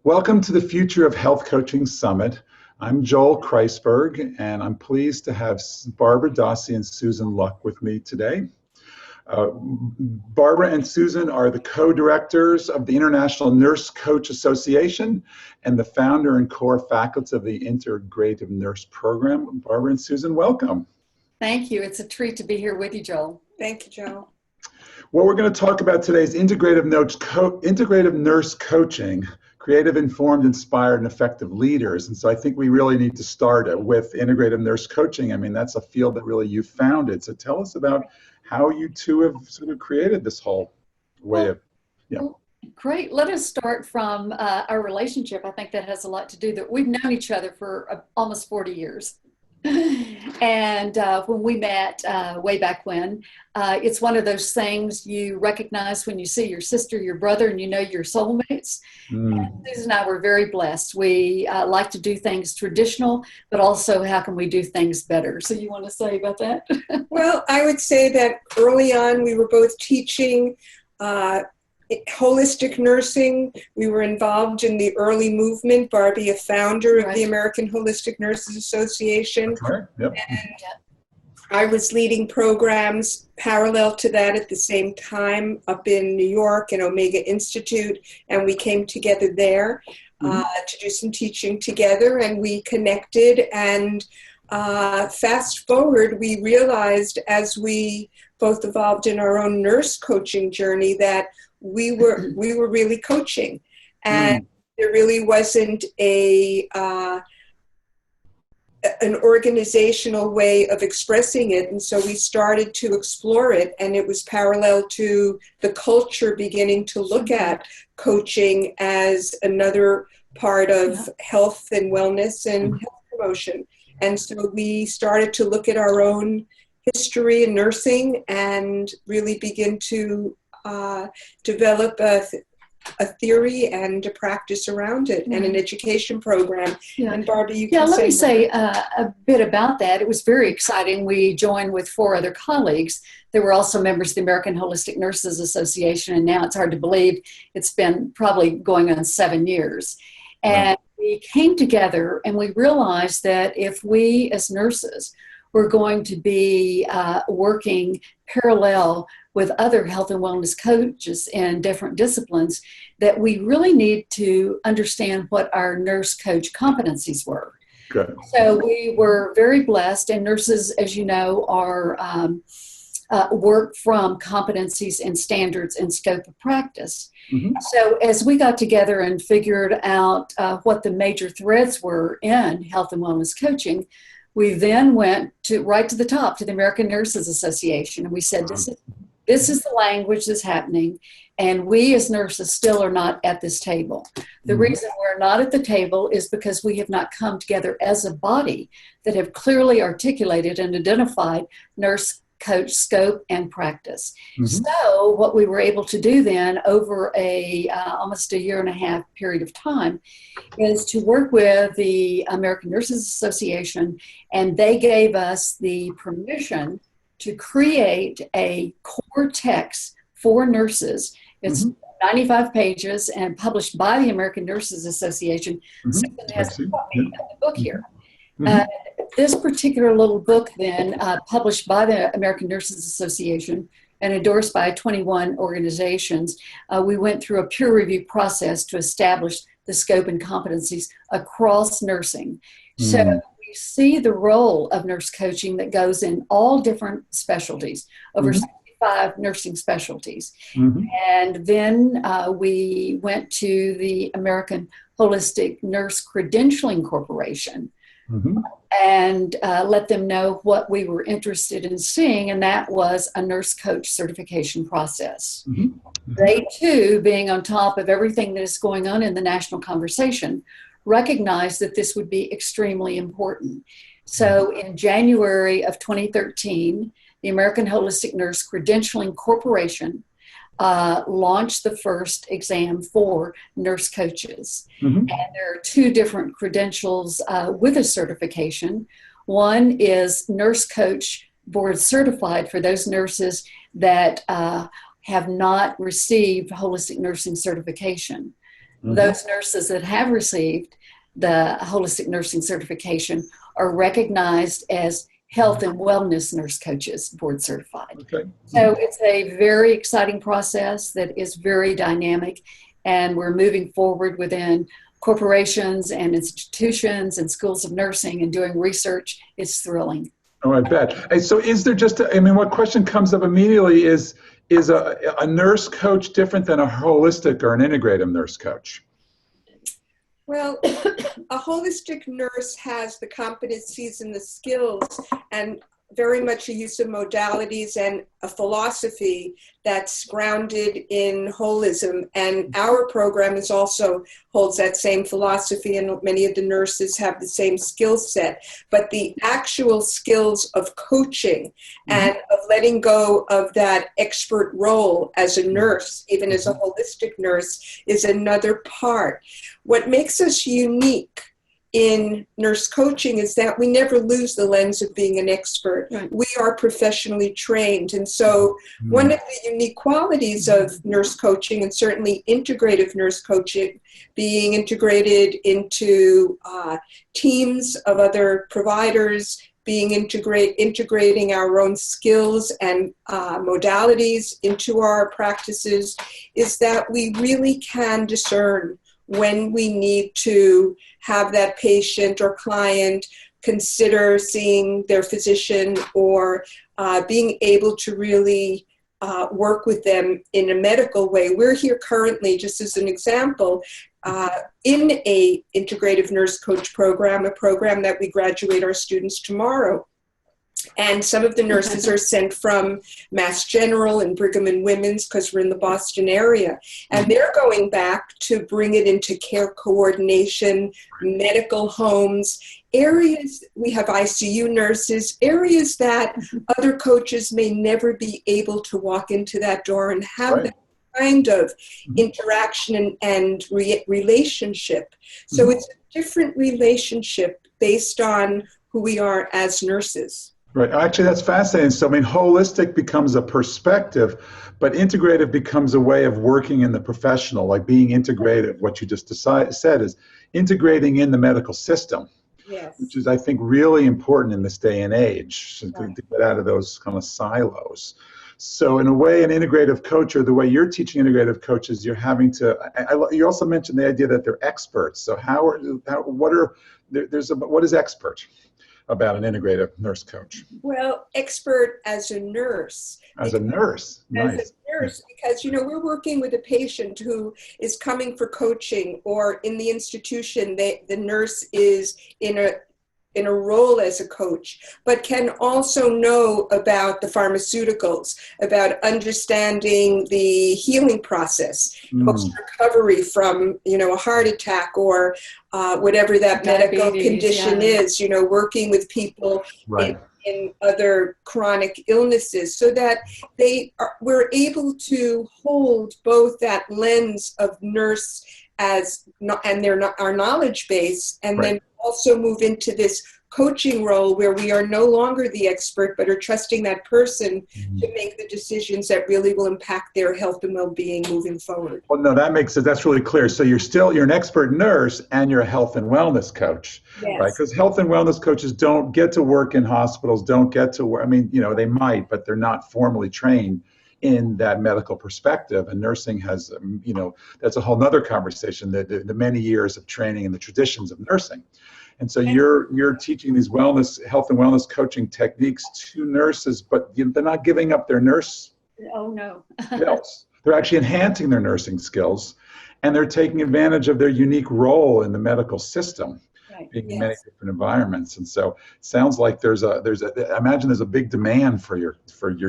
Welcome to the Future of Health Coaching Summit. I'm Joel Kreisberg, and I'm pleased to have Barbara Dossey and Susan Luck with me today. Barbara and Susan are the co-directors of the International Nurse Coach Association and the founder and core faculty of the Integrative Nurse Program. Barbara and Susan, welcome. Thank you. It's a treat to be here with you, Joel. Thank you, Joel. What we're going to talk about today is integrative nurse coaching, creative, informed, inspired, and effective leaders. And so I think we really need to start with integrative nurse coaching. I mean, that's a field that really you founded. So tell us about how you two have sort of created this whole way of, Well, great. Let us start from our relationship. I think that has a lot to do that we've known each other for almost 40 years. And when we met way back when, it's one of those things you recognize when you see your sister, your brother, and you know your soulmates. And Susan and I were very blessed. We like to do things traditional, but also how can we do things better? So you want to say about that? Well, I would say that early on we were both teaching holistic nursing. We were involved in the early movement. Barbie, a founder of the American Holistic Nurses Association. Right. Yep. And I was leading programs parallel to that at the same time up in New York and Omega Institute, and we came together there to do some teaching together, and we connected. And fast forward, we realized as we both evolved in our own nurse coaching journey that we were really coaching, and there really wasn't an organizational way of expressing it. And so we started to explore it, and it was parallel to the culture beginning to look at coaching as another part of health and wellness and health promotion. And so we started to look at our own history in nursing and really begin to develop a theory and a practice around it and an education program. And Barbie, you can let me say a bit about that. It was very exciting. We joined with 4 other colleagues. They were also members of the American Holistic Nurses Association, and now it's hard to believe it's been probably going on 7 years. And we came together and we realized that if we as nurses were going to be working parallel with other health and wellness coaches in different disciplines, that we really need to understand what our nurse coach competencies were. Good. So we were very blessed, and nurses, as you know, are work from competencies and standards and scope of practice. So as we got together and figured out what the major threads were in health and wellness coaching, we then went right to the top, to the American Nurses Association, and we said, this is the language that's happening, and we as nurses still are not at this table. The reason we're not at the table is because we have not come together as a body that have clearly articulated and identified nurse coach scope and practice. So what we were able to do then over almost 1.5 years period of time is to work with the American Nurses Association, and they gave us the permission to create a core text for nurses. It's 95 pages and published by the American Nurses Association. Susan has a copy of the book here. This particular little book then, published by the American Nurses Association and endorsed by 21 organizations, we went through a peer review process to establish the scope and competencies across nursing. So we see the role of nurse coaching that goes in all different specialties, over 65 nursing specialties. And then we went to the American Holistic Nurse Credentialing Corporation, and let them know what we were interested in seeing, and that was a nurse coach certification process. They too, being on top of everything that is going on in the national conversation, recognized that this would be extremely important. So in January of 2013, the American Holistic Nurse Credentialing Corporation launched the first exam for nurse coaches. And there are 2 different credentials with a certification. One is Nurse Coach Board Certified for those nurses that have not received holistic nursing certification. those nurses that have received the holistic nursing certification are recognized as health and wellness nurse coaches, board certified. Okay. So it's a very exciting process that is very dynamic, and we're moving forward within corporations and institutions and schools of nursing and doing research. It's thrilling. Oh, I bet. Hey, so is there just, what question comes up immediately is a nurse coach different than a holistic or an integrative nurse coach? Well, a holistic nurse has the competencies and the skills and very much a use of modalities and a philosophy that's grounded in holism. And our program is also holds that same philosophy, and many of the nurses have the same skill set. But the actual skills of coaching and of letting go of that expert role as a nurse, even as a holistic nurse, is another part. What makes us unique in nurse coaching is that we never lose the lens of being an expert. Right. We are professionally trained. And so one of the unique qualities of nurse coaching, and certainly integrative nurse coaching, being integrated into teams of other providers, being integrating our own skills and modalities into our practices, is that we really can discern when we need to have that patient or client consider seeing their physician, or being able to really work with them in a medical way. We're here currently, just as an example, in a integrative nurse coach program, a program that we graduate our students tomorrow. And some of the nurses are sent from Mass General and Brigham and Women's, because we're in the Boston area. And they're going back to bring it into care coordination, medical homes, areas, we have ICU nurses, areas that other coaches may never be able to walk into that door and have that kind of interaction and relationship. So it's a different relationship based on who we are as nurses. Right. Actually, that's fascinating. So, holistic becomes a perspective, but integrative becomes a way of working in the professional, like being integrative. What you just said is integrating in the medical system, which is, I think, really important in this day and age to get out of those kind of silos. So, in a way, an integrative coach, or the way you're teaching integrative coaches, you're having to. You also mentioned the idea that they're experts. So, what is expert about an integrative nurse coach? Well, expert as a nurse. As a nurse, nice. As a nurse, because, we're working with a patient who is coming for coaching, or in the institution, the nurse is in a role as a coach, but can also know about the pharmaceuticals, about understanding the healing process, post-recovery from, a heart attack or whatever that medical condition is, working with people in other chronic illnesses, so that we're able to hold both that lens of nurse and our knowledge base, and then also move into this coaching role where we are no longer the expert, but are trusting that person to make the decisions that really will impact their health and well-being moving forward. Well, no, that makes sense. That's really clear. So you're an expert nurse and you're a health and wellness coach, right? Because health and wellness coaches don't get to work in hospitals, don't get to work. They might, but they're not formally trained in that medical perspective. And nursing has, that's a whole nother conversation, the many years of training and the traditions of nursing. And so you're teaching these health and wellness coaching techniques to nurses, but they're not giving up their nurse skills. They're actually enhancing their nursing skills, and they're taking advantage of their unique role in the medical system, being in many different environments. And so it sounds like I imagine there's a big demand for your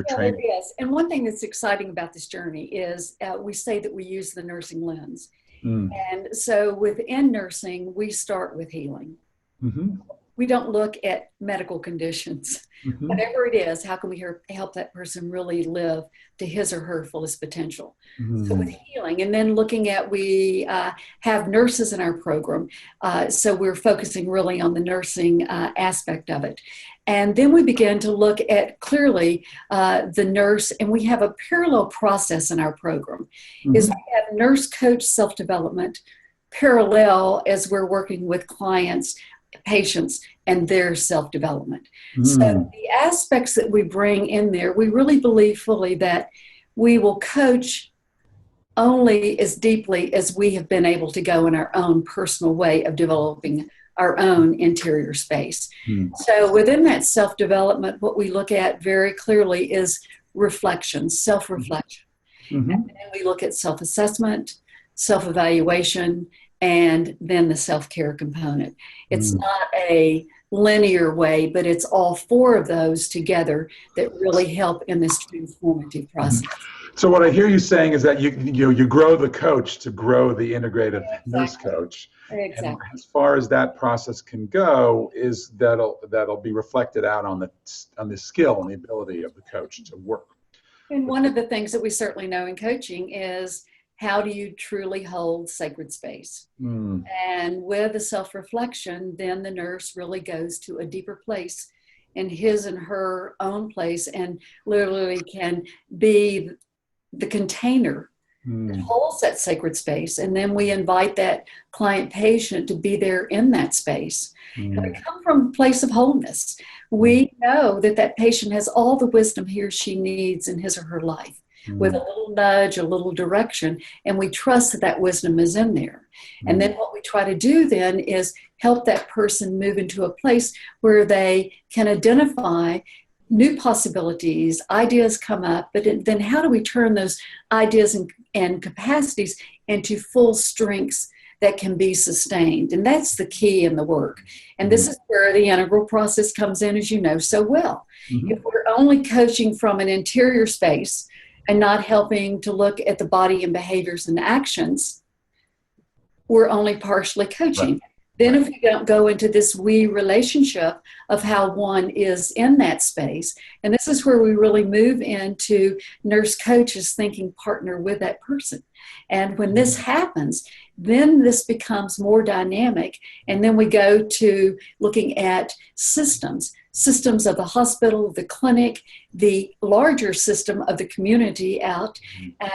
training. There is. And one thing that's exciting about this journey is we say that we use the nursing lens. And so within nursing, we start with healing. We don't look at medical conditions. Whatever it is, how can we help that person really live to his or her fullest potential? So with healing, and then looking at, we have nurses in our program, so we're focusing really on the nursing aspect of it. And then we begin to look at clearly the nurse, and we have a parallel process in our program. Is we have nurse coach self-development, parallel as we're working with clients, patients, and their self-development. So the aspects that we bring in there, we really believe fully that we will coach only as deeply as we have been able to go in our own personal way of developing our own interior space. So within that self-development, what we look at very clearly is reflection, self-reflection. And then we look at self-assessment, self-evaluation, and then the self-care component. It's not a linear way, but it's all four of those together that really help in this transformative process. So what I hear you saying is that you grow the coach to grow the integrative nurse coach. Exactly. And as far as that process can go, is that'll be reflected out on the skill and the ability of the coach to work. And one of the things that we certainly know in coaching is, how do you truly hold sacred space? And with the self-reflection, then the nurse really goes to a deeper place in his and her own place, and literally can be the container that holds that sacred space. And then we invite that client patient to be there in that space. And we come from a place of wholeness. We know that that patient has all the wisdom he or she needs in his or her life, with a little nudge, a little direction, and we trust that that wisdom is in there. And then what we try to do then is help that person move into a place where they can identify new possibilities, ideas come up, but then how do we turn those ideas and capacities into full strengths that can be sustained? And that's the key in the work. And this is where the integral process comes in, as you know so well. If we're only coaching from an interior space and not helping to look at the body and behaviors and actions, we're only partially coaching. Then if we don't go into this we relationship of how one is in that space, and this is where we really move into nurse coaches thinking partner with that person. And when this happens, then this becomes more dynamic. And then we go to looking at systems of the hospital, the clinic, the larger system of the community out.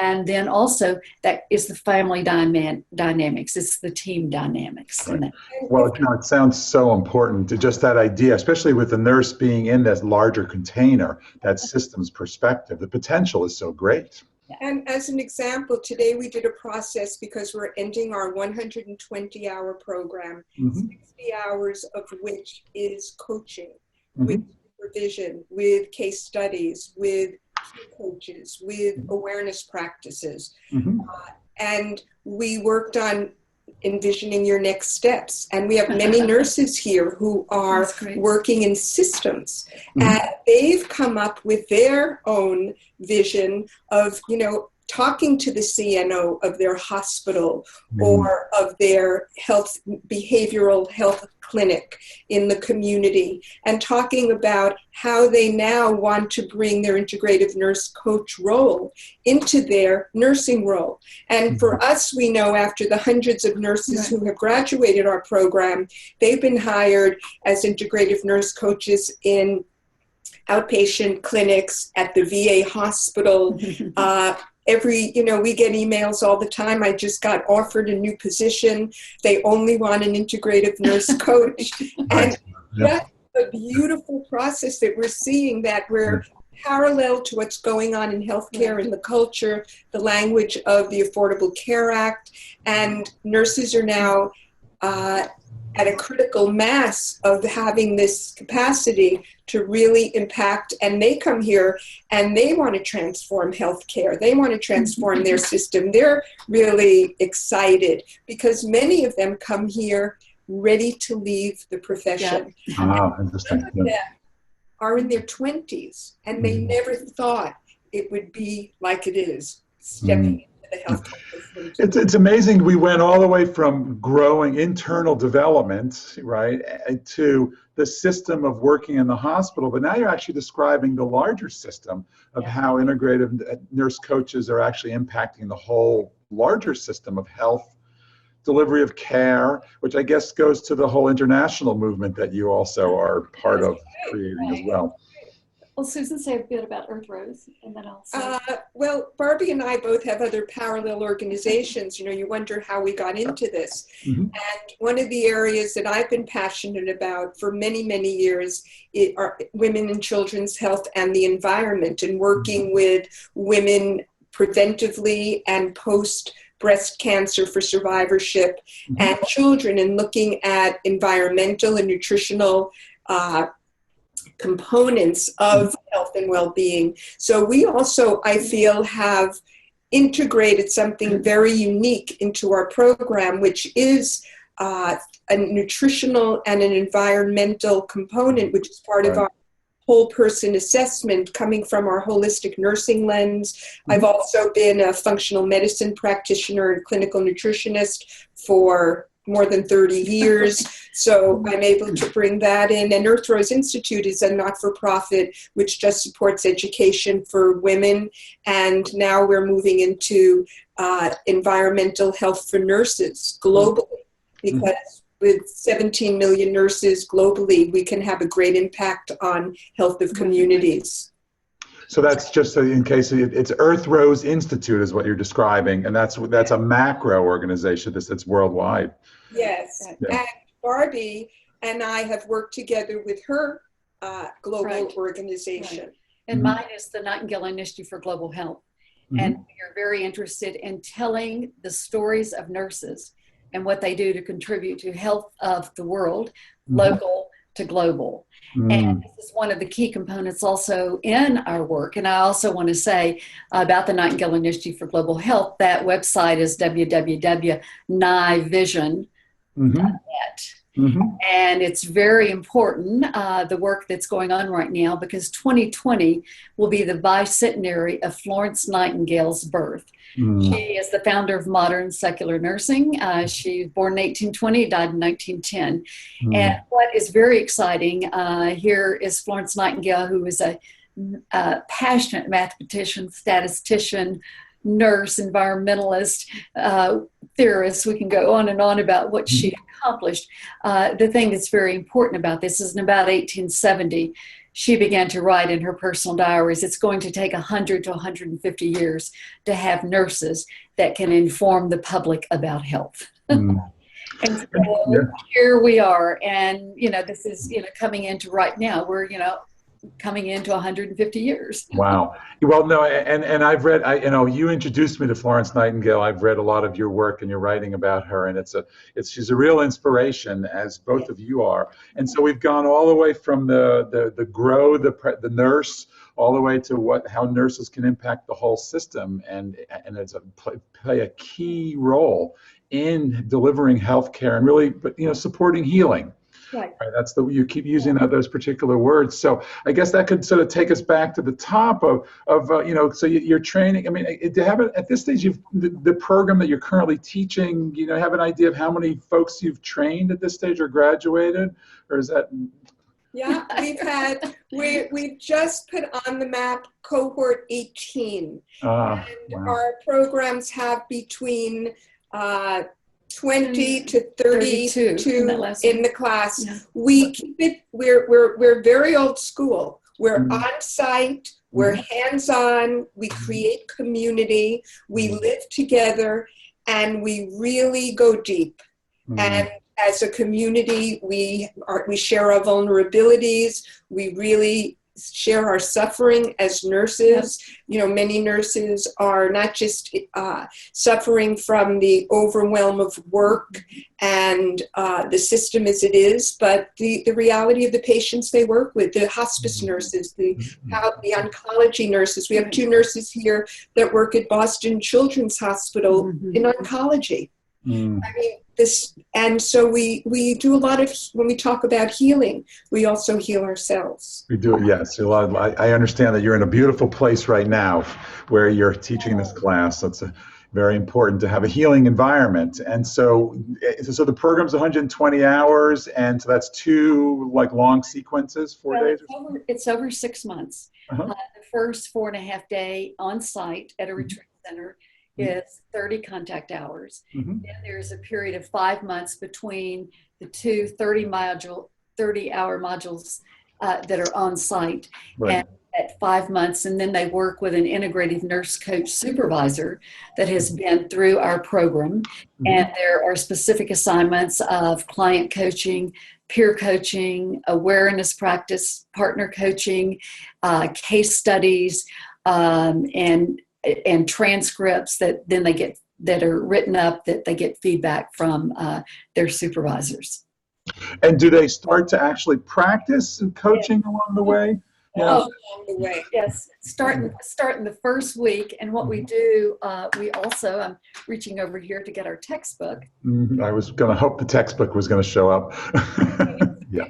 And then also that is the family dynamics. It's the team dynamics. Right. Well, it sounds so important to just that idea, especially with the nurse being in this larger container, that systems perspective. The potential is so great. And as an example, today we did a process because we're ending our 120-hour program, 60 hours of which is coaching, with supervision, with case studies, with coaches, with awareness practices. And we worked on envisioning your next steps. And we have many nurses here who are working in systems. And they've come up with their own vision of, talking to the CNO of their hospital or of their behavioral health clinic in the community, and talking about how they now want to bring their integrative nurse coach role into their nursing role. And for us, we know after the hundreds of nurses who have graduated our program, they've been hired as integrative nurse coaches in outpatient clinics, at the VA hospital. We get emails all the time. I just got offered a new position. They only want an integrative nurse coach. And that's a beautiful process that we're seeing, that we're parallel to what's going on in healthcare and the culture, the language of the Affordable Care Act. And nurses are now at a critical mass of having this capacity to really impact, and they come here and they want to transform healthcare. They want to transform their system. They're really excited because many of them come here ready to leave the profession. Interesting. Are in their 20s and they never thought it would be like it is, stepping into the healthcare system. It's amazing. We went all the way from growing internal development, right, to the system of working in the hospital, but now you're actually describing the larger system of how integrative nurse coaches are actually impacting the whole larger system of health, delivery of care, which I guess goes to the whole international movement that you also are part of creating as well. Well, Susan, say a bit about Earth Rose, and then I'll say. Well, Barbie and I both have other parallel organizations. You know, you wonder how we got into this. Mm-hmm. And one of the areas that I've been passionate about for many, many years are women and children's health and the environment, and working with women preventively and post breast cancer for survivorship, and children, and looking at environmental and nutritional components of health and well-being. So we also, I feel, have integrated something very unique into our program, which is a nutritional and an environmental component, which is part of our whole person assessment, coming from our holistic nursing lens. I've also been a functional medicine practitioner and clinical nutritionist for more than 30 years. So I'm able to bring that in. And Earth Rose Institute is a not-for-profit which just supports education for women. And now we're moving into environmental health for nurses globally, because with 17 million nurses globally, we can have a great impact on health of communities. So that's just in case it's Earth Rose Institute is what you're describing, and that's a macro organization that's worldwide. Yes, and Barbie and I have worked together with her global organization. And mine is the Nightingale Initiative for Global Health. And we are very interested in telling the stories of nurses and what they do to contribute to health of the world, local to global. And this is one of the key components also in our work. And I also want to say about the Nightingale Initiative for Global Health, that website is www.nivision.net. And it's very important, the work that's going on right now, because 2020 will be the bicentenary of Florence Nightingale's birth. She is the founder of modern secular nursing. She was born in 1820, died in 1910. And what is very exciting here is Florence Nightingale, who is a passionate mathematician, statistician, nurse, environmentalist, theorist. We can go on and on about what she accomplished. The thing that's very important about this is in about 1870, she began to write in her personal diaries, it's going to take 100 to 150 years to have nurses that can inform the public about health. And so here we are, and this is coming into right now. We're coming into 150 years. Wow. Well, no, and I've read, you introduced me to Florence Nightingale. I've read a lot of your work and your writing about her, and she's a real inspiration, as both of you are. And so we've gone all the way from the nurse, all the way to how nurses can impact the whole system, and it's play a key role in delivering healthcare and really, supporting healing. Right. That's you keep using those particular words. So I guess that could sort of take us back to the top of so you're training. I mean, at this stage, the program that you're currently teaching, have an idea of how many folks you've trained at this stage or graduated, or is that? Yeah, we've just put on the map cohort 18, and our programs have between 20 to 32 in the class. Yeah. We keep it. We're very old school. We're on site. We're hands-on. We create community. We live together, and we really go deep. And as a community, we share our vulnerabilities. We really share our suffering as nurses. Many nurses are not just suffering from the overwhelm of work and the system as it is, but the reality of the patients they work with, the hospice nurses, the oncology nurses. We have 2 nurses here that work at Boston Children's Hospital in oncology. I mean, and so we do a lot of, when we talk about healing, we also heal ourselves. We do, yes. I understand that you're in a beautiful place right now where you're teaching this class. That's very important to have a healing environment. And so the program's 120 hours, and so that's 2 long sequences, 4 days? It's over 6 months. The first 4.5 day on site at a retreat center is 30 contact hours. Then there's a period of 5 months between the 2 30-hour modules that are on site. Right. And at 5 months, and then they work with an integrative nurse coach supervisor that has been through our program. And there are specific assignments of client coaching, peer coaching, awareness practice, partner coaching, case studies, and transcripts that then they get, that are written up, that they get feedback from their supervisors. And do they start to actually practice and coaching along the way? Yeah. Oh, along the way. Yes, start in the first week. And what we do, we also, I'm reaching over here to get our textbook. I was going to hope the textbook was going to show up. Yeah.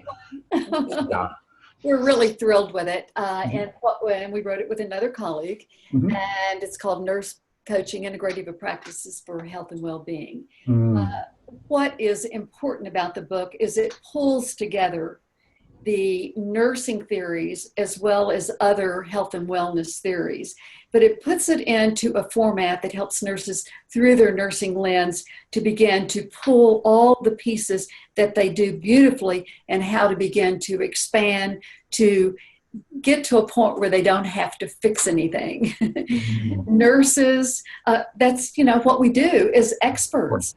We're really thrilled with it. And we wrote it with another colleague, and it's called Nurse Coaching Integrative Practices for Health and Well-Being. What is important about the book is it pulls together the nursing theories as well as other health and wellness theories, but it puts it into a format that helps nurses through their nursing lens to begin to pull all the pieces that they do beautifully and how to begin to expand to get to a point where they don't have to fix anything. Nurses, that's, what we do as experts.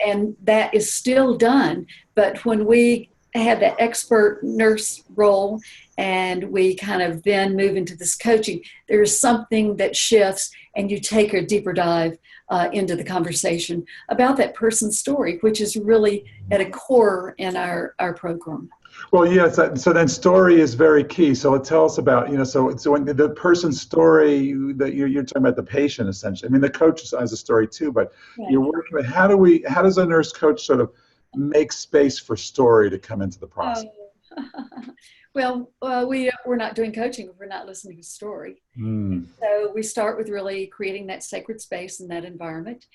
And that is still done. But when we had the expert nurse role and we kind of then move into this coaching, there's something that shifts and you take a deeper dive into the conversation about that person's story, which is really at a core in our program. Well, yes. So then story is very key. So tell us about, so when the person's story that you're talking about, the patient essentially. I mean, the coach has a story too, but you're working with how does a nurse coach sort of make space for story to come into the process? Well, we're not doing coaching if we're not listening to story. So we start with really creating that sacred space in that environment,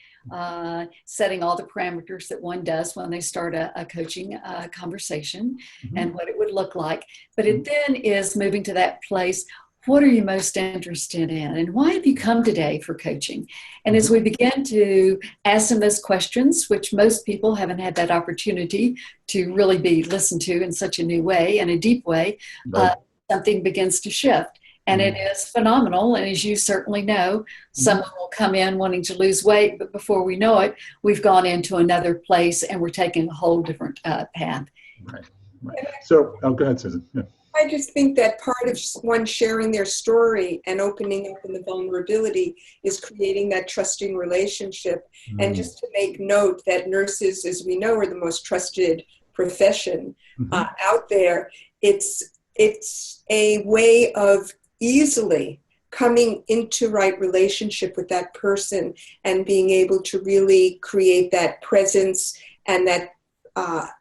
setting all the parameters that one does when they start a coaching conversation and what it would look like. But it then is moving to that place. What are you most interested in? And why have you come today for coaching? And as we begin to ask them those questions, which most people haven't had that opportunity to really be listened to in such a new way, in a deep way, something begins to shift. And it is phenomenal. And as you certainly know, someone will come in wanting to lose weight, but before we know it, we've gone into another place and we're taking a whole different path. Right. So, go ahead, Susan. Yeah. I just think that part of one sharing their story and opening up in the vulnerability is creating that trusting relationship. And just to make note that nurses, as we know, are the most trusted profession out there. It's a way of easily coming into right relationship with that person and being able to really create that presence and that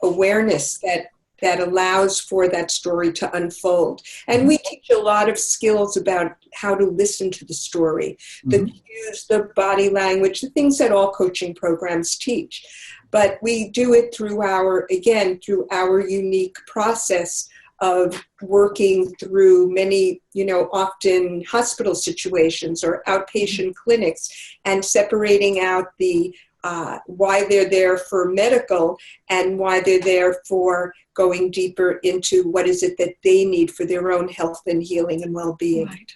awareness that allows for that story to unfold. And we teach a lot of skills about how to listen to the story, the cues, the body language, the things that all coaching programs teach. But we do it through our unique process of working through many, often hospital situations or outpatient clinics and separating out the why they're there for medical and why they're there for going deeper into what is it that they need for their own health and healing and well-being. Right.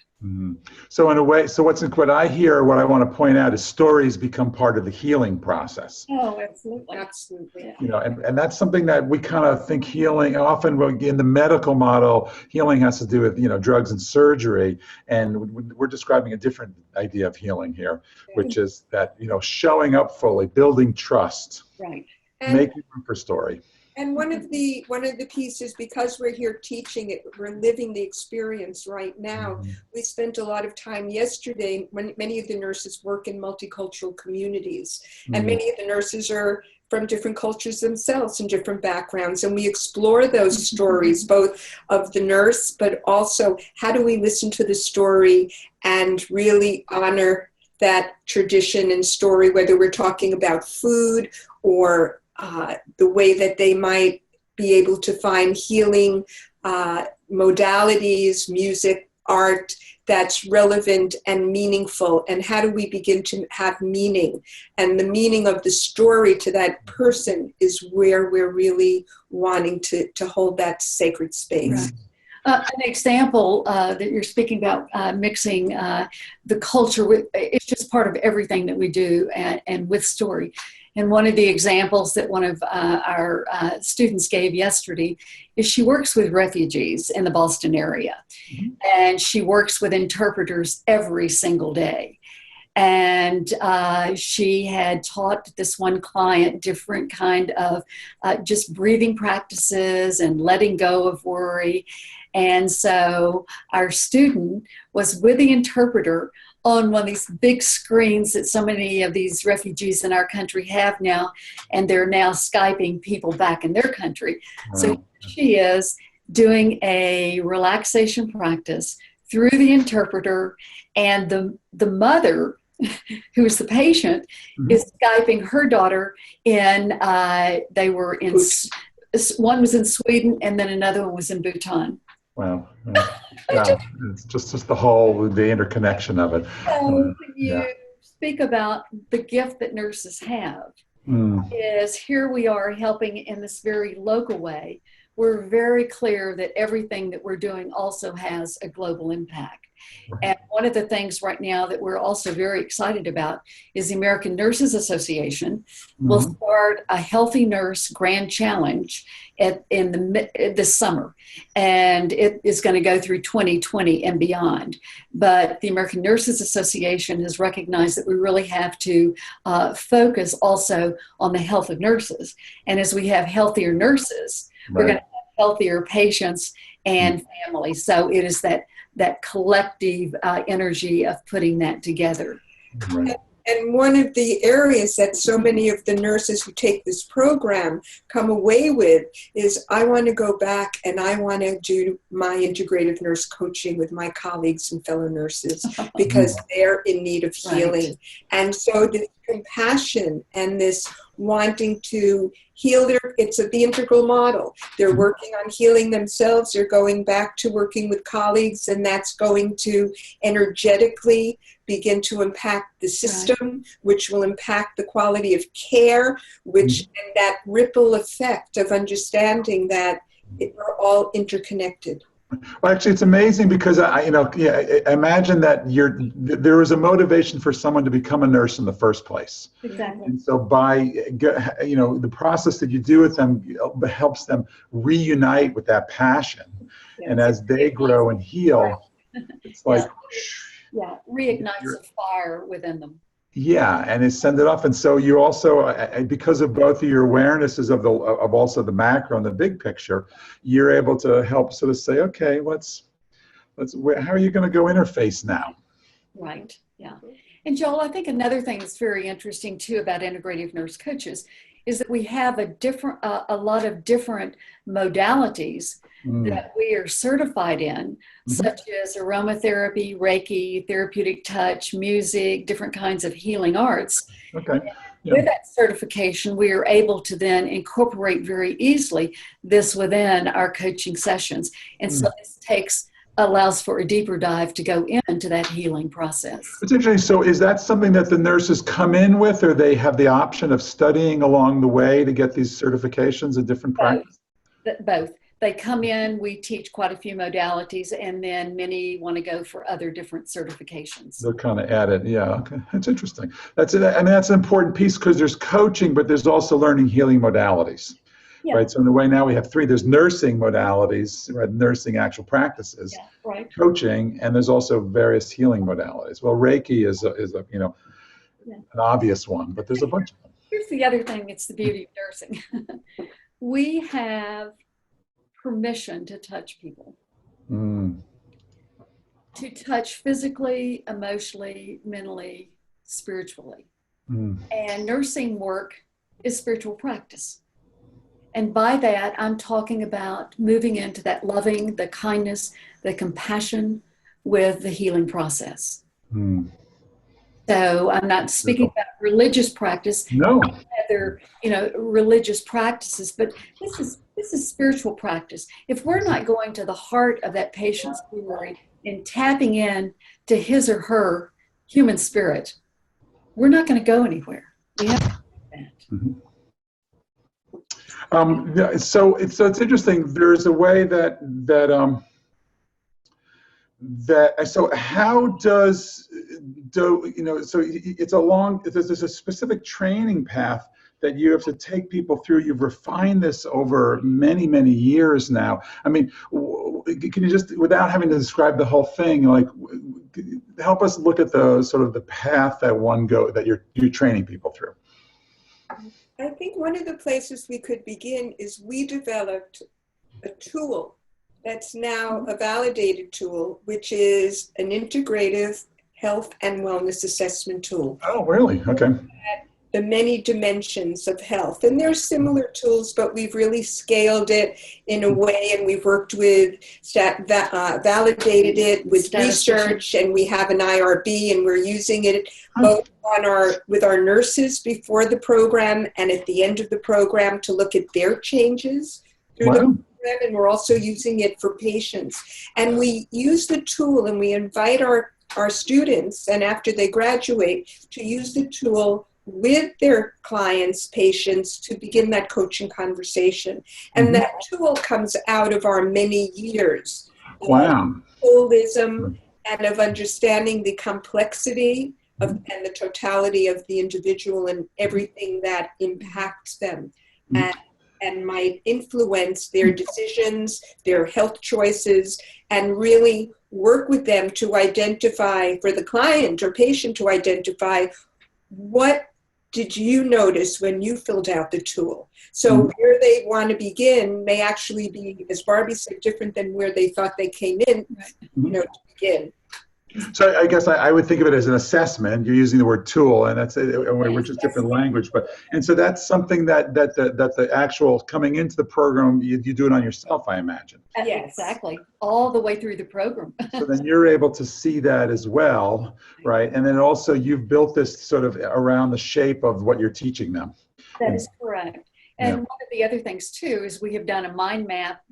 So in a way, what I hear, what I want to point out is stories become part of the healing process. Oh, absolutely. Absolutely. And that's something that we kind of think healing, often in the medical model, healing has to do with, drugs and surgery. And we're describing a different idea of healing here, which is that, showing up fully, building trust, right, making room for story. And one of the pieces, because we're here teaching it, we're living the experience right now. We spent a lot of time yesterday when many of the nurses work in multicultural communities, and many of the nurses are from different cultures themselves and different backgrounds. And we explore those stories, both of the nurse, but also how do we listen to the story and really honor that tradition and story, whether we're talking about food or the way that they might be able to find healing modalities, music, art that's relevant and meaningful. And how do we begin to have meaning? And the meaning of the story to that person is where we're really wanting to hold that sacred space. An example that you're speaking about, mixing the culture with, it's just part of everything that we do, and with story. And one of the examples that one of our students gave yesterday is she works with refugees in the Boston area. Mm-hmm. And she works with interpreters every single day. And she had taught this one client different kind of just breathing practices and letting go of worry. And so our student was with the interpreter on one of these big screens that so many of these refugees in our country have now, and they're now Skyping people back in their country. Wow. So she is doing a relaxation practice through the interpreter, and the mother, who's the patient, mm-hmm. is Skyping her daughter in, they were in, one was in Sweden and then another one was in Bhutan. Wow. Wow. It's just the interconnection of it. So when you speak about the gift that nurses have, is here we are helping in this very local way. We're very clear that everything that we're doing also has a global impact. And one of the things right now that we're also very excited about is the American Nurses Association will start a Healthy Nurse Grand Challenge this summer. And it is going to go through 2020 and beyond. But the American Nurses Association has recognized that we really have to focus also on the health of nurses. And as we have healthier nurses, we're going to have healthier patients and families. So it is that collective energy of putting that together. Right. And one of the areas that so many of the nurses who take this program come away with is, I want to go back and I want to do my integrative nurse coaching with my colleagues and fellow nurses because they're in need of healing. Right. And so the compassion and this wanting to heal it's the integral model. They're working on healing themselves. They're going back to working with colleagues, and that's going to energetically begin to impact the system, which will impact the quality of care, and that ripple effect of understanding that we're all interconnected. Well, actually, it's amazing because imagine that there was a motivation for someone to become a nurse in the first place. Exactly. And so by the process that you do with them helps them reunite with that passion, and as they grow and heal, it's like reignites a fire within them. Yeah, and it send it off. And so you also, because of both of your awarenesses of also the macro and the big picture, you're able to help sort of say, okay, how are you going to go interface now? Right. Yeah. And Joel, I think another thing that's very interesting too about integrative nurse coaches is that we have a lot of different modalities that we are certified in, such as aromatherapy, Reiki, therapeutic touch, music, different kinds of healing arts. Okay. Yeah. With that certification, we are able to then incorporate very easily this within our coaching sessions. And so this allows for a deeper dive to go into that healing process. It's interesting. So is that something that the nurses come in with, or they have the option of studying along the way to get these certifications in different practices? Both. They come in, we teach quite a few modalities, and then many want to go for other different certifications. They're kind of added, okay. That's interesting. That's it. I mean, that's an important piece because there's coaching, but there's also learning healing modalities, right? So in a way now we have three. There's nursing modalities, right? Nursing actual practices, coaching, and there's also various healing modalities. Well, Reiki is an obvious one, but there's a bunch of them. Here's the other thing. It's the beauty of nursing. We have permission to touch people, to touch physically, emotionally, mentally, spiritually. And nursing work is spiritual practice. And by that, I'm talking about moving into that loving, the kindness, the compassion with the healing process. So I'm not speaking about religious practice. No. Other, religious practices, but this is spiritual practice. If we're not going to the heart of that patient's story and tapping in to his or her human spirit, we're not going to go anywhere. We have to do that. So it's interesting. There's a way that that, so how does, so it's a long, there's a specific training path that you have to take people through. You've refined this over many, many years now. I mean, can you just, without having to describe the whole thing, like help us look at the sort of the path that you're training people through? I think one of the places we could begin is we developed a tool that's now a validated tool, which is an integrative health and wellness assessment tool. Oh, really? Okay. The many dimensions of health. And there's similar tools, but we've really scaled it in a way, and we've worked with, validated it with research, and we have an IRB, and we're using it both with our nurses before the program and at the end of the program to look at their changes through the program, and we're also using it for patients. And we use the tool, and we invite our students, and after they graduate, to use the tool with their clients, patients, to begin that coaching conversation. And that tool comes out of our many years of holism and of understanding the complexity and the totality of the individual and everything that impacts them and might influence their decisions, their health choices, and really work with them to identify, for the client or patient to identify, what did you notice when you filled out the tool? So where they want to begin may actually be, as Barbie said, different than where they thought they came in, to begin. So I guess I would think of it as an assessment. You're using the word tool, and that's which is different language. And so that's something that the actual coming into the program, you do it on yourself, I imagine. Yes, exactly, all the way through the program. So then you're able to see that as well, right? And then also you've built this sort of around the shape of what you're teaching them. That is correct. And one of the other things too is we have done a mind map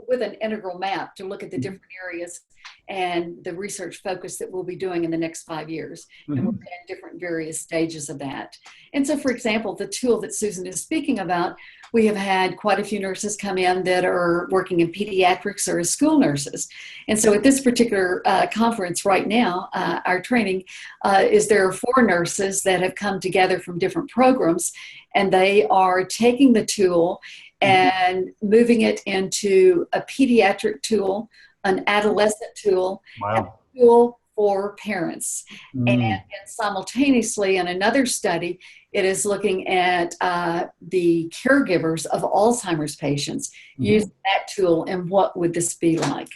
with an integral map to look at the different areas and the research focus that we'll be doing in the next 5 years. And we're in different various stages of that. And so, for example, the tool that Susan is speaking about, we have had quite a few nurses come in that are working in pediatrics or as school nurses. And so at this particular conference right now, our training is there are 4 nurses that have come together from different programs, and they are taking the tool and moving it into a pediatric tool, an adolescent tool, and a tool for parents. And simultaneously, in another study, it is looking at the caregivers of Alzheimer's patients using that tool, and what would this be like?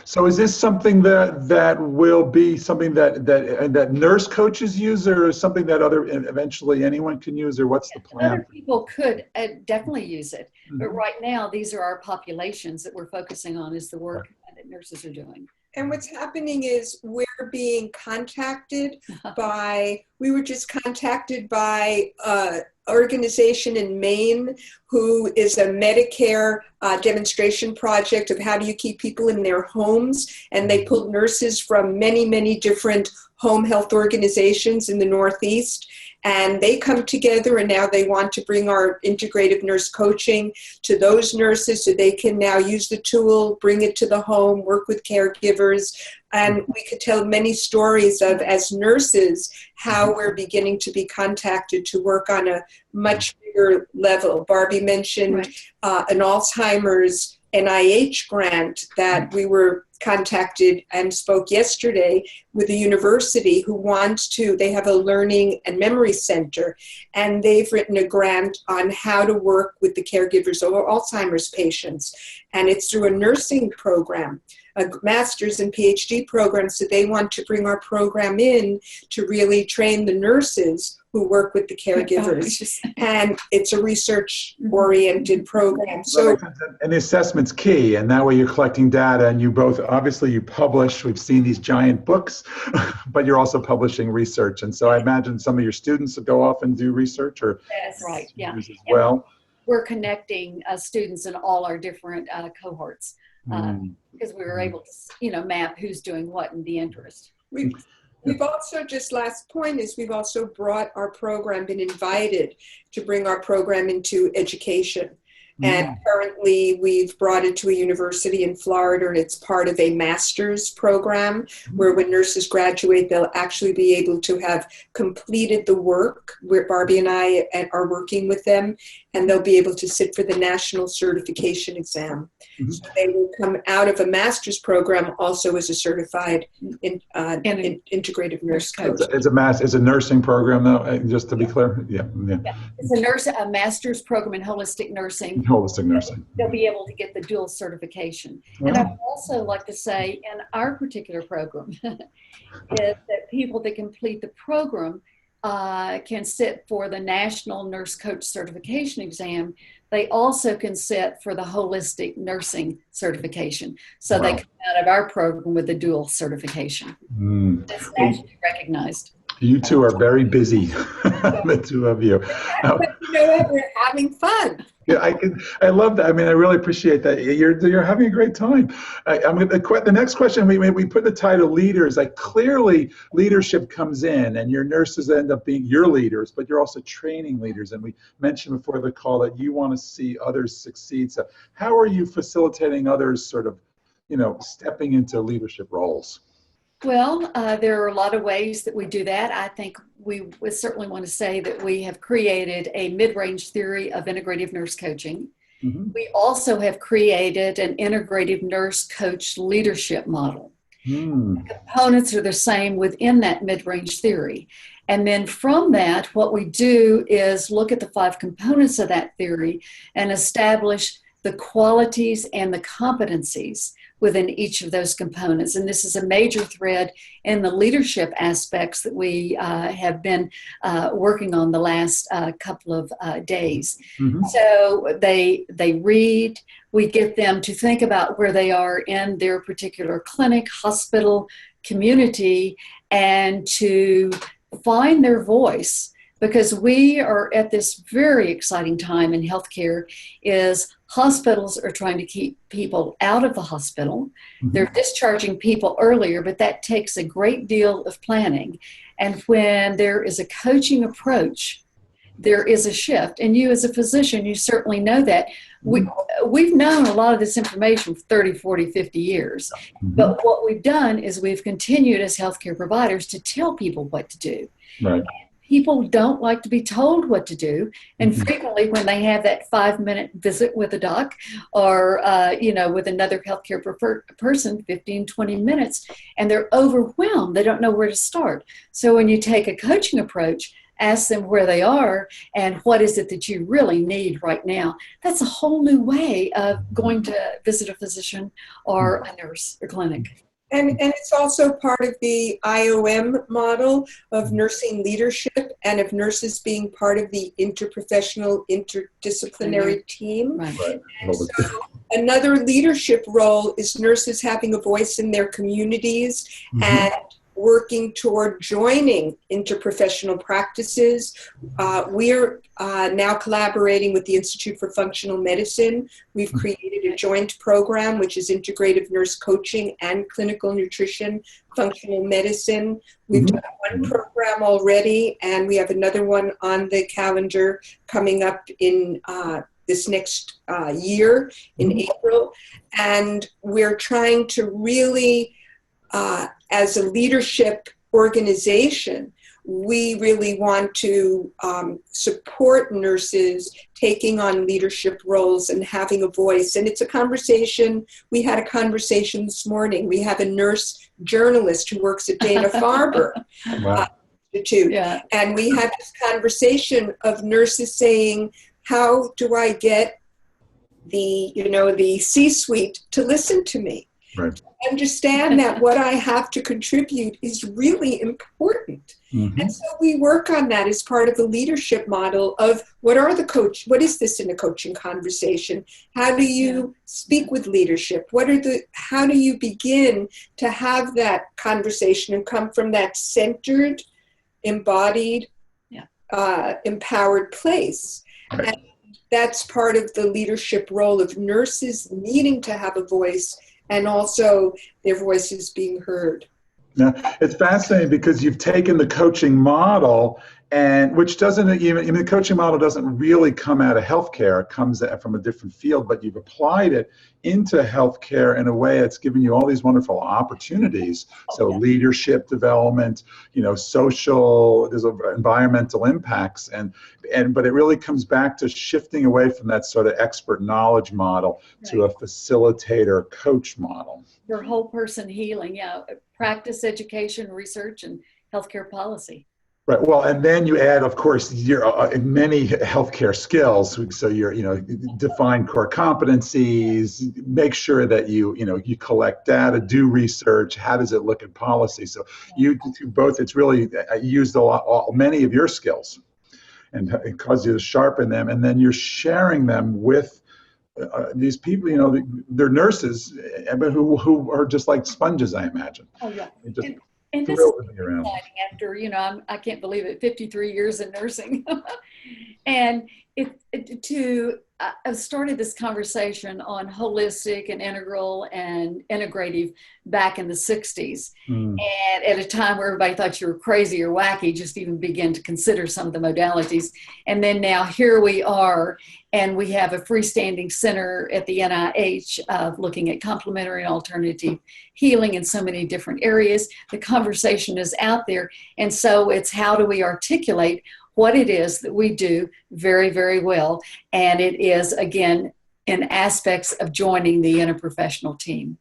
So is this something that will be something that nurse coaches use, or something that eventually anyone can use, or what's the plan? Other people could definitely use it, but right now these are our populations that we're focusing on, is the work that nurses are doing. And what's happening is we're being contacted we were just contacted by an organization in Maine who is a Medicare demonstration project of how do you keep people in their homes. And they pulled nurses from many, many different home health organizations in the Northeast. And they come together, and now they want to bring our integrative nurse coaching to those nurses so they can now use the tool, bring it to the home, work with caregivers. And we could tell many stories of, as nurses, how we're beginning to be contacted to work on a much bigger level. Barbie mentioned an Alzheimer's NIH grant that we were contacted and spoke yesterday with a university who wants to, they have a learning and memory center, and they've written a grant on how to work with the caregivers of Alzheimer's patients. And it's through a nursing program, a master's and PhD program. So they want to bring our program in to really train the nurses who work with the caregivers. And it's a research-oriented program. So, and the assessment's key, and that way you're collecting data, and you both, obviously you publish, we've seen these giant books, but you're also publishing research. And so I imagine some of your students go off and do research, or that's right, as well. We're connecting students in all our different cohorts because we were able to, map who's doing what and the interest. We've also, just last point is, we've also brought our program, been invited to bring our program into education. And currently we've brought it to a university in Florida, and it's part of a master's program where when nurses graduate, they'll actually be able to have completed the work where Barbie and I are working with them, and they'll be able to sit for the national certification exam. So they will come out of a master's program also as a certified integrative nurse coach. It's a nursing program, though, just to be clear. Yeah. It's a master's program in holistic nursing. Holistic nursing. They'll be able to get the dual certification. Wow. And I'd also like to say in our particular program is that people that complete the program can sit for the National Nurse Coach Certification Exam. They also can sit for the Holistic Nursing Certification. So they come out of our program with a dual certification. That's nationally recognized. You two are very busy, the two of you. But you know what? We're having fun. Yeah, I love that. I mean, I really appreciate that. You're having a great time. The next question, we put the title leaders. Like, clearly leadership comes in, and your nurses end up being your leaders, but you're also training leaders. And we mentioned before the call that you want to see others succeed. So how are you facilitating others sort of, stepping into leadership roles? Well, there are a lot of ways that we do that. I think we would certainly want to say that we have created a mid-range theory of integrative nurse coaching. We also have created an integrative nurse coach leadership model. The components are the same within that mid-range theory. And then from that, what we do is look at the 5 components of that theory and establish the qualities and the competencies within each of those components. And this is a major thread in the leadership aspects that we have been working on the last couple of days. So they read, we get them to think about where they are in their particular clinic, hospital, community, and to find their voice. Because we are at this very exciting time in healthcare is hospitals are trying to keep people out of the hospital. They're discharging people earlier, but that takes a great deal of planning. And when there is a coaching approach, there is a shift. And you as a physician, you certainly know that. We've known a lot of this information for 30, 40, 50 years. But what we've done is we've continued as healthcare providers to tell people what to do. Right. People don't like to be told what to do. And frequently when they have that 5-minute visit with a doc or, with another healthcare person, 15, 20 minutes, and they're overwhelmed, they don't know where to start. So when you take a coaching approach, ask them where they are and what is it that you really need right now. That's a whole new way of going to visit a physician or a nurse or clinic. And it's also part of the IOM model of nursing leadership and of nurses being part of the interprofessional, interdisciplinary team. Right. And so another leadership role is nurses having a voice in their communities and working toward joining interprofessional practices. We're now collaborating with the Institute for Functional Medicine. We've created a joint program, which is integrative nurse coaching and clinical nutrition, functional medicine. We've done one program already, and we have another one on the calendar coming up in this next year in April. And we're trying to really, as a leadership organization, we really want to support nurses taking on leadership roles and having a voice. And it's a conversation. We had a conversation this morning. We have a nurse journalist who works at Dana-Farber Institute. And we had this conversation of nurses saying, how do I get the C-suite to listen to me? Right. Understand that what I have to contribute is really important. And so we work on that as part of the leadership model of what is this in a coaching conversation? How do you speak with leadership? How do you begin to have that conversation and come from that centered, embodied, empowered place? Right. And that's part of the leadership role of nurses needing to have a voice and also their voices being heard. Now, it's fascinating because you've taken the coaching model And which doesn't even the coaching model doesn't really come out of healthcare. It comes from a different field, but you've applied it into healthcare in a way that's given you all these wonderful opportunities. So leadership development, social, there's environmental impacts, but it really comes back to shifting away from that sort of expert knowledge model to a facilitator coach model. Your whole person healing, practice, education, research, and healthcare policy. Right. Well, and then you add, of course, your many healthcare skills. So define core competencies, make sure that you collect data, do research. How does it look at policy? So you do both. It's really used many of your skills, and it causes you to sharpen them. And then you're sharing them with these people. They're nurses, but who are just like sponges, I imagine. Oh yeah. And this is exciting after, I can't believe it, 53 years in nursing. And I've started this conversation on holistic and integral and integrative back in the 60s. And at a time where everybody thought you were crazy or wacky, just even begin to consider some of the modalities. And then now here we are, and we have a freestanding center at the NIH of looking at complementary and alternative healing in so many different areas. The conversation is out there. And so it's how do we articulate what it is that we do very, very well. And it is, again, in aspects of joining the interprofessional team.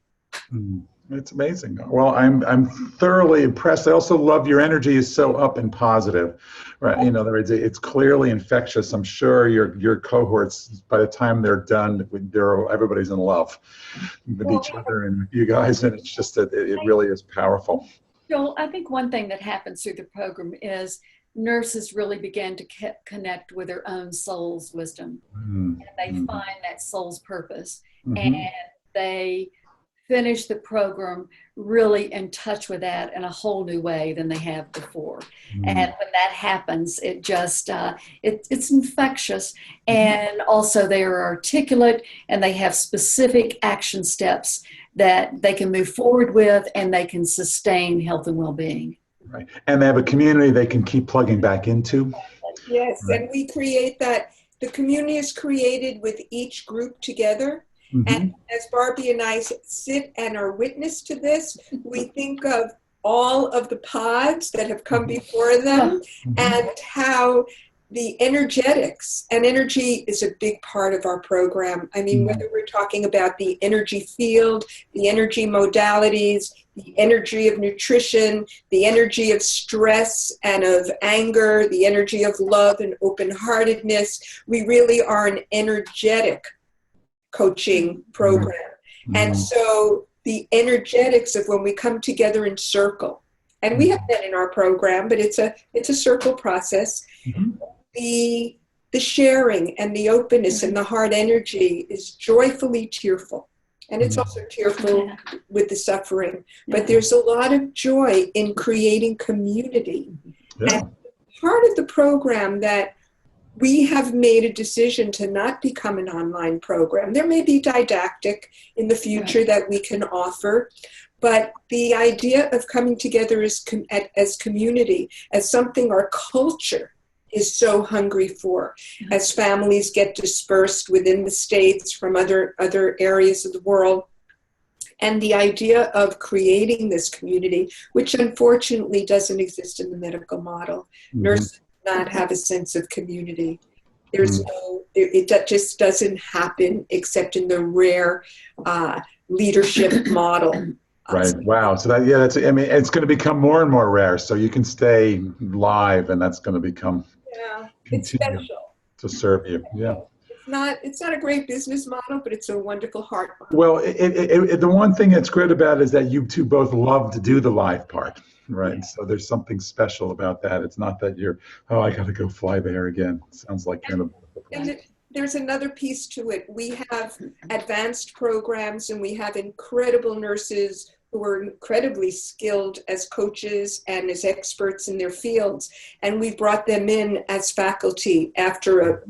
It's amazing. Well, I'm thoroughly impressed. I also love your energy is so up and positive, right? It's clearly infectious. I'm sure your cohorts, by the time they're done, everybody's in love with each other and with you guys, and it's just that it really is powerful. Joel, I think one thing that happens through the program is nurses really begin to connect with their own soul's wisdom, and they find that soul's purpose, and they finish the program really in touch with that in a whole new way than they have before. And when that happens, it just it's infectious, and also they are articulate, and they have specific action steps that they can move forward with, and they can sustain health and well-being. Right. And they have a community they can keep plugging back into. Yes, and we create that. The community is created with each group together. And as Barbie and I sit and are witness to this, we think of all of the pods that have come before them and how the energetics, and energy is a big part of our program. I mean, whether we're talking about the energy field, the energy modalities, the energy of nutrition, the energy of stress and of anger, the energy of love and open-heartedness, we really are an energetic coaching program. And so the energetics of when we come together in circle, and we have that in our program, but it's a circle process. The sharing and the openness and the heart energy is joyfully tearful. And it's also tearful with the suffering. But there's a lot of joy in creating community. And part of the program that we have made a decision to not become an online program. There may be didactic in the future that we can offer, but the idea of coming together as community, as something our culture is so hungry for, as families get dispersed within the states from other areas of the world. And the idea of creating this community, which unfortunately doesn't exist in the medical model. Nurses not have a sense of community. There's it just doesn't happen except in the rare leadership model. Right. Wow. So it's going to become more and more rare. So you can stay live, and that's going to become it's special to serve you. Yeah. It's not a great business model, but it's a wonderful heart model. Well, the one thing that's great about it is that you two both love to do the live part. Right. So there's something special about that. It's not that I got to go fly there again. It sounds like you're in a... And there's another piece to it. We have advanced programs, and we have incredible nurses who are incredibly skilled as coaches and as experts in their fields. And we brought them in as faculty after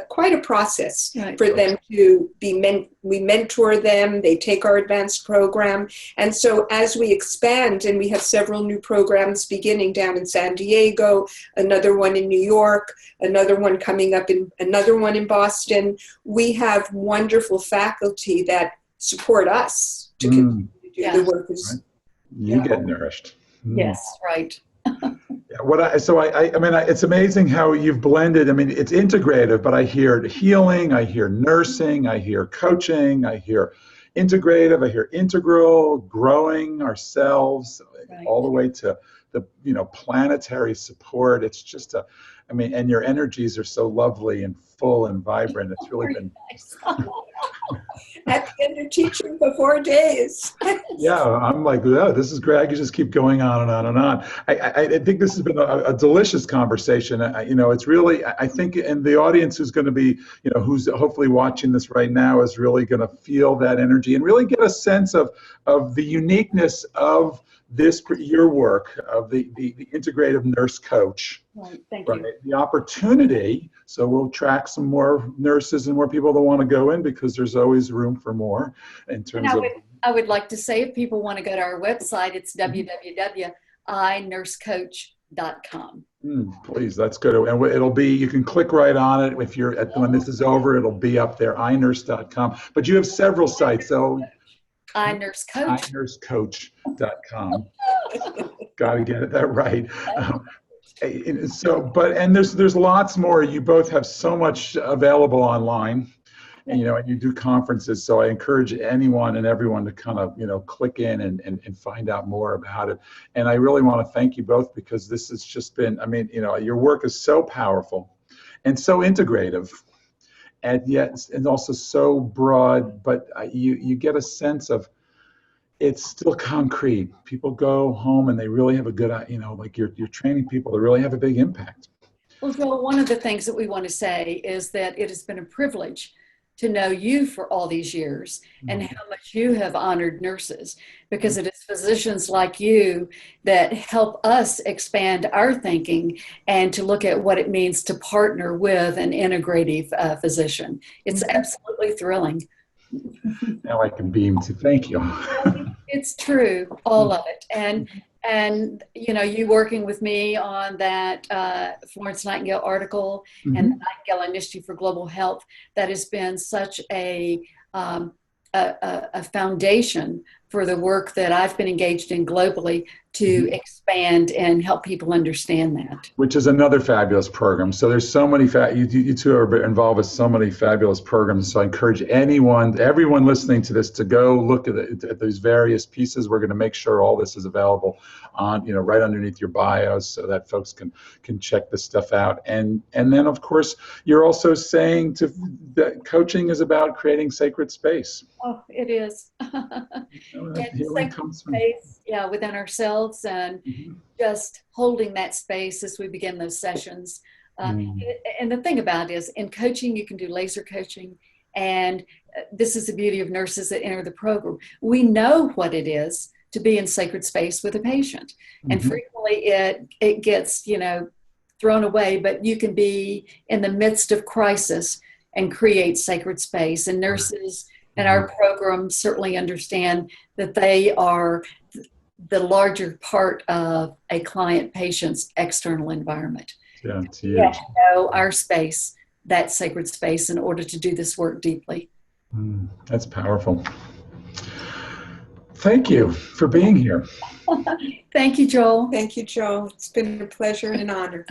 quite a process for them to be we mentor them, they take our advanced program. And so as we expand, and we have several new programs beginning down in San Diego, another one in New York, another one coming up in another one in Boston, we have wonderful faculty that support us to continue to do the work. You get nourished. Yes, right. It's amazing how you've blended. I mean, it's integrative, but I hear healing, I hear nursing, I hear coaching, I hear integrative, I hear integral, growing ourselves, all the way to the planetary support. It's just and your energies are so lovely and full and vibrant. It's really been nice. At the end of teaching for 4 days. Yeah, I'm like, oh, this is great. I could just keep going on and on and on. I think this has been a delicious conversation. It's really, I think, and the audience who's going to be, who's hopefully watching this right now is really going to feel that energy and really get a sense of the uniqueness of your work, of the integrative nurse coach. Right, thank you. The opportunity, so we'll track some more nurses and more people that want to go in, because there's always room for more in terms I would like to say, if people want to go to our website, it's www.inursecoach.com. Please, that's good. And it'll be, you can click right on it. If you're when this is over, it'll be up there, inurse.com. But you have several sites, so inursecoach.com. Got to get that right. And there's lots more. You both have so much available online, and you do conferences. So I encourage anyone and everyone to kind of click in and find out more about it. And I really want to thank you both, because this has just been, your work is so powerful and so integrative, and yet and also so broad. But you get a sense of, it's still concrete. People go home and they really have a good, like you're training people to really have a big impact. Well, Joel, one of the things that we want to say is that it has been a privilege to know you for all these years, and how much you have honored nurses, because it is physicians like you that help us expand our thinking and to look at what it means to partner with an integrative physician. It's absolutely thrilling. Now I can beam to thank you. It's true, all of it. And you working with me on that Florence Nightingale article and the Nightingale Initiative for Global Health, that has been such a foundation for the work that I've been engaged in globally to expand and help people understand that. Which is another fabulous program. So there's so many, you two are involved with so many fabulous programs. So I encourage everyone listening to this to go look at these various pieces. We're going to make sure all this is available on, right underneath your bios, so that folks can check this stuff out. And then of course, you're also saying that coaching is about creating sacred space. Oh, it is. Sacred space, within ourselves, and just holding that space as we begin those sessions. And the thing about it is, in coaching, you can do laser coaching, and this is the beauty of nurses that enter the program. We know what it is to be in sacred space with a patient, and frequently it gets thrown away, but you can be in the midst of crisis and create sacred space. And nurses in our program certainly understand that they are the larger part of a client patient's external environment. Yeah, it's huge. We have to know our space, that sacred space, in order to do this work deeply. That's powerful. Thank you for being here. Thank you, Joel. Thank you, Joel. It's been a pleasure and an honor.